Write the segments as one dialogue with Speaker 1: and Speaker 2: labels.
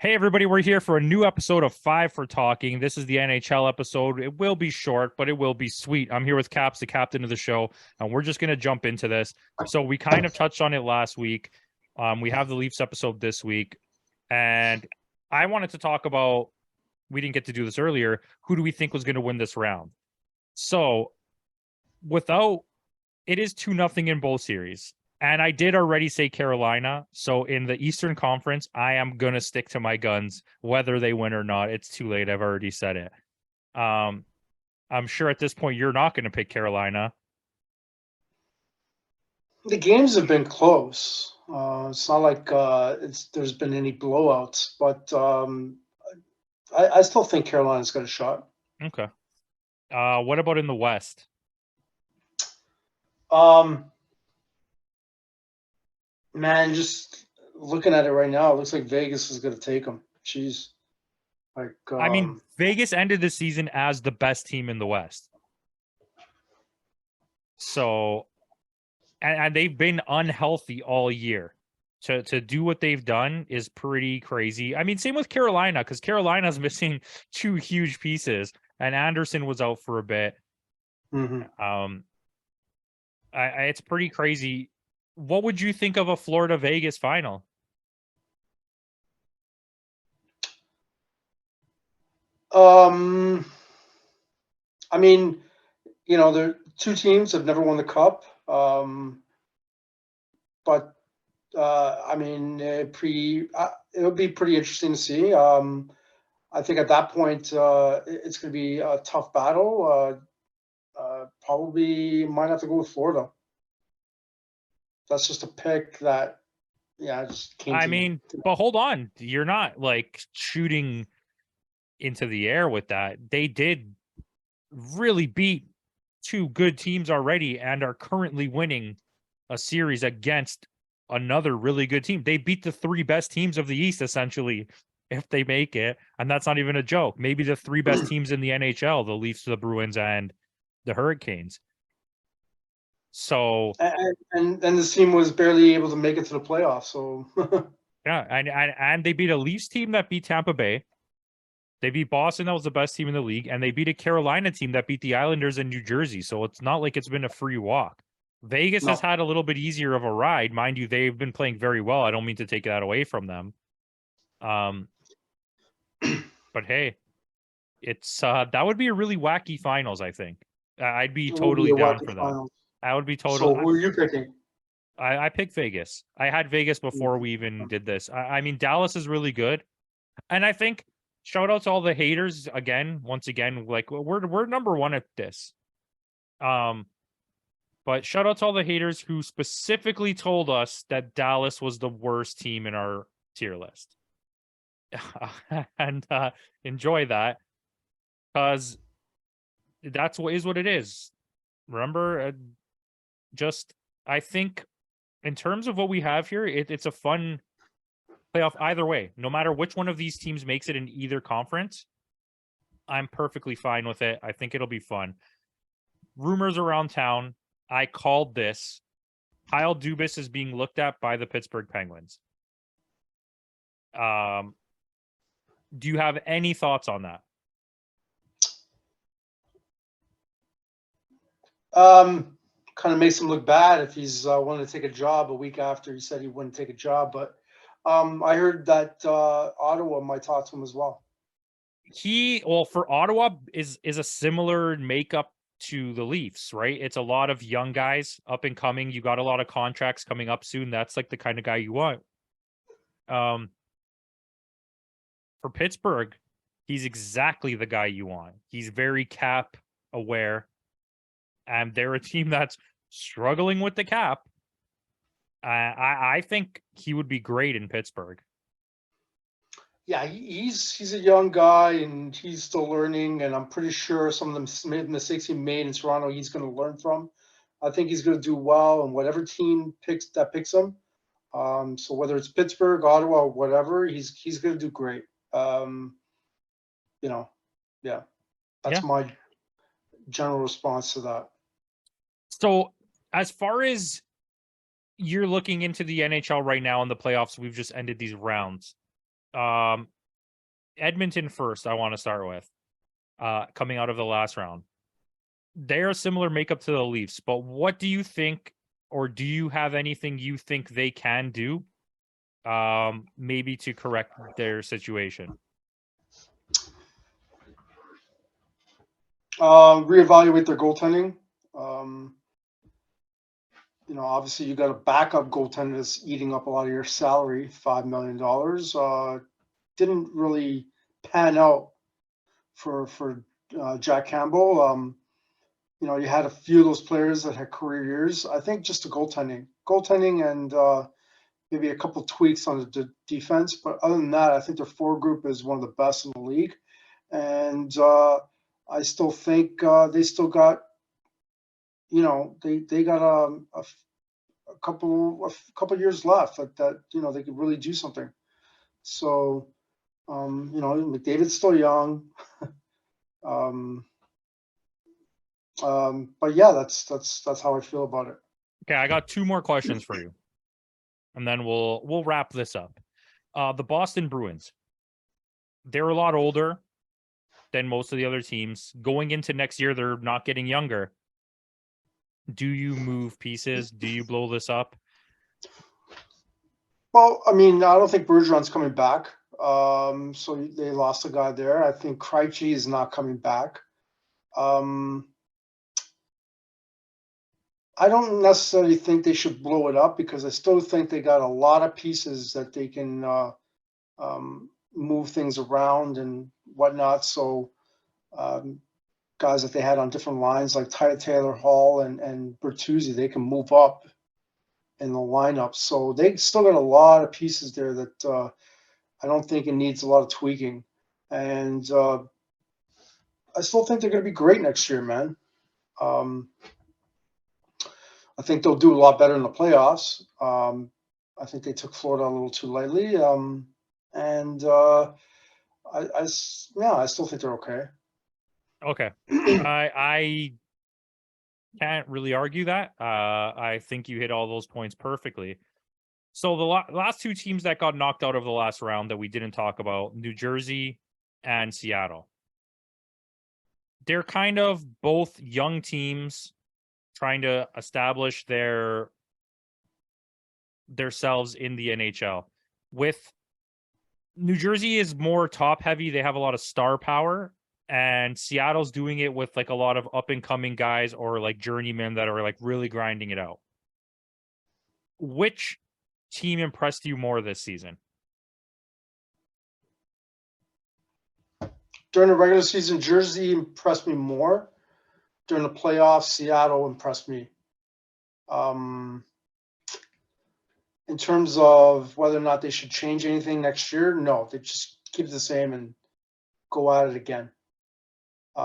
Speaker 1: Hey, everybody, we're here for a new episode of Five for Talking. This is the NHL episode. It will be short, but it will be sweet. I'm here with Caps, the captain of the show, and we're just going to jump into this. So, we kind of touched on it last week. We have the Leafs episode this week, and I wanted to talk about, we didn't get to do this earlier, who do we think was going to win this round? So, without, it is 2-0 in both series. And I did already say Carolina. So in the Eastern Conference, I am going to stick to my guns, whether they win or not. It's too late. I've already said it. I'm sure at this point you're not going to pick Carolina.
Speaker 2: The games have been close. It's not like there's been any blowouts, but I still think Carolina's got a shot.
Speaker 1: Okay. What about in the West?
Speaker 2: Man, just looking at it right now, it looks like Vegas is going to take them. Jeez. Like,
Speaker 1: I mean, Vegas ended the season as the best team in the West. So, and they've been unhealthy all year. To do what they've done is pretty crazy. I mean, same with Carolina, because Carolina's missing two huge pieces, and Anderson was out for a bit. It's pretty crazy. What would you think of a Florida Vegas final?
Speaker 2: I mean, the two teams have never won the cup. But I mean, it would be pretty interesting to see. I think at that point, it's going to be a tough battle. Probably might have to go with Florida. That's just a pick that, just came to me.
Speaker 1: But hold on. You're not like shooting into the air with that. They did really beat two good teams already and are currently winning a series against another really good team. They beat the three best teams of the East, essentially, if they make it. And that's not even a joke. Maybe the three best teams in the NHL, the Leafs, the Bruins, and the Hurricanes. So
Speaker 2: and this team was barely able to make it to the playoffs. So
Speaker 1: yeah, and they beat a Leafs team that beat Tampa Bay. They beat Boston, that was the best team in the league, and they beat a Carolina team that beat the Islanders in New Jersey. So it's not like it's been a free walk. Vegas has had a little bit easier of a ride. Mind you, they've been playing very well. I don't mean to take that away from them. But hey, it's that would be a really wacky finals, I think. I'd be totally down for that. I would be totally.
Speaker 2: So who are you picking?
Speaker 1: I picked Vegas. I had Vegas before we even did this. I mean, Dallas is really good. And I think shout out to all the haters once again, like we're number one at this. But shout out to all the haters who specifically told us that Dallas was the worst team in our tier list. And enjoy that, because that's what it is. Remember, I think in terms of what we have here, it's a fun playoff either way. No matter which one of these teams makes it in either conference, I'm perfectly fine with it. I think it'll be fun. Rumors around town. I called this. Kyle Dubas is being looked at by the Pittsburgh Penguins. Do you have any thoughts on that?
Speaker 2: Kind of makes him look bad if he's wanting to take a job a week after he said he wouldn't take a job. But I heard that Ottawa might talk to him as well.
Speaker 1: For Ottawa is a similar makeup to the Leafs, right? It's a lot of young guys up and coming. You got a lot of contracts coming up soon. That's like the kind of guy you want. For Pittsburgh, he's exactly the guy you want. He's very cap aware, and they're a team that's struggling with the cap. I think he would be great in Pittsburgh.
Speaker 2: Yeah, he's a young guy and he's still learning, and I'm pretty sure some of the mistakes he made in Toronto he's going to learn from. I think he's going to do well, and whatever team picks him. So whether it's Pittsburgh, Ottawa, or whatever, he's going to do great. That's my general response to that.
Speaker 1: So as far as you're looking into the NHL right now in the playoffs, we've just ended these rounds. Edmonton first, I want to start with. Coming out of the last round. They're a similar makeup to the Leafs, but what do you think, or do you have anything you think they can do maybe to correct their situation?
Speaker 2: Reevaluate their goaltending. Obviously you got a backup goaltender that's eating up a lot of your salary, $5 million. Didn't really pan out for Jack Campbell. You had a few of those players that had career years. I think just the goaltending, and maybe a couple tweaks on the defense. But other than that, I think their forward group is one of the best in the league. And I still think they still got, they got a couple years left that they could really do something. So, McDavid's still young. But yeah, that's how I feel about it.
Speaker 1: Okay, I got two more questions for you, and then we'll wrap this up. The Boston Bruins, they're a lot older than most of the other teams. Going into next year, they're not getting younger. Do you move pieces? Do you blow this up?
Speaker 2: Well, I mean, I don't think Bergeron's coming back. So they lost a guy there. I think Krejci is not coming back. I don't necessarily think they should blow it up because I still think they got a lot of pieces that they can move things around and whatnot. So guys that they had on different lines like Taylor Hall and Bertuzzi, they can move up in the lineup. So they still got a lot of pieces there that I don't think it needs a lot of tweaking. And I still think they're going to be great next year, man. I think they'll do a lot better in the playoffs. I think they took Florida a little too lightly. I still think they're okay.
Speaker 1: Okay. I can't really argue that. I think you hit all those points perfectly. So the last two teams that got knocked out of the last round that we didn't talk about, New Jersey and Seattle. They're kind of both young teams trying to establish themselves in the NHL. With New Jersey is more top heavy. They have a lot of star power, and Seattle's doing it with like a lot of up and coming guys or like journeymen that are like really grinding it out. Which team impressed you more this season?
Speaker 2: During the regular season, Jersey impressed me more. During the playoffs, Seattle impressed me. In terms of whether or not they should change anything next year, no, they just keep it the same and go at it again. Yeah,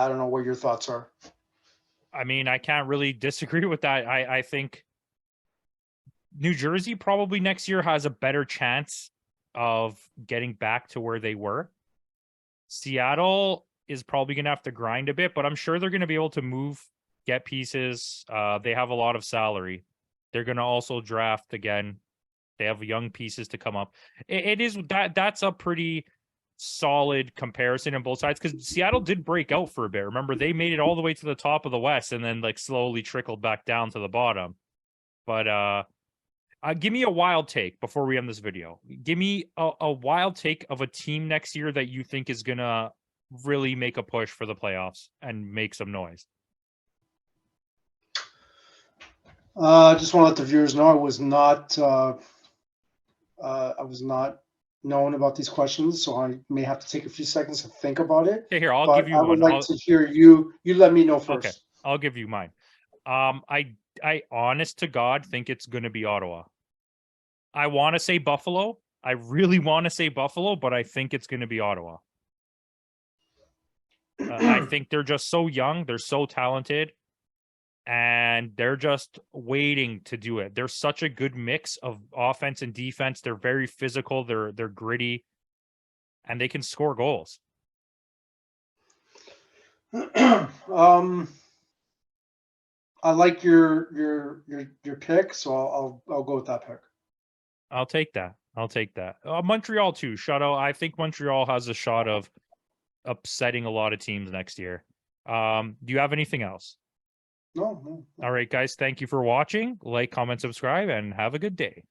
Speaker 2: I don't know what your thoughts are.
Speaker 1: I mean, I can't really disagree with that. I think New Jersey probably next year has a better chance of getting back to where they were. Seattle is probably going to have to grind a bit, but I'm sure they're going to be able to move, get pieces. They have a lot of salary. They're going to also draft again. They have young pieces to come up. It is that's a pretty solid comparison on both sides because Seattle did break out for a bit. Remember, they made it all the way to the top of the West and then like slowly trickled back down to the bottom. But give me a wild take before we end this video. Give me a wild take of a team next year that you think is gonna really make a push for the playoffs and make some noise.
Speaker 2: I just want to let the viewers know I was not knowing about these questions, so I may have to take a few seconds to think about it.
Speaker 1: Okay, here, I'll
Speaker 2: but
Speaker 1: give you
Speaker 2: I
Speaker 1: one.
Speaker 2: would like to hear you. You let me know first.
Speaker 1: Okay, I'll give you mine. I honest to God think it's going to be Ottawa. I want to say Buffalo. I really want to say Buffalo, but I think it's going to be Ottawa. I think they're just so young. They're so talented. And they're just waiting to do it. They're such a good mix of offense and defense. They're very physical. They're gritty, and they can score goals.
Speaker 2: I like your pick, so I'll go with that pick.
Speaker 1: I'll take that. Montreal too. Shutout. I think Montreal has a shot of upsetting a lot of teams next year. Do you have anything else?
Speaker 2: No.
Speaker 1: All right, guys. Thank you for watching. Like, comment, subscribe, and have a good day.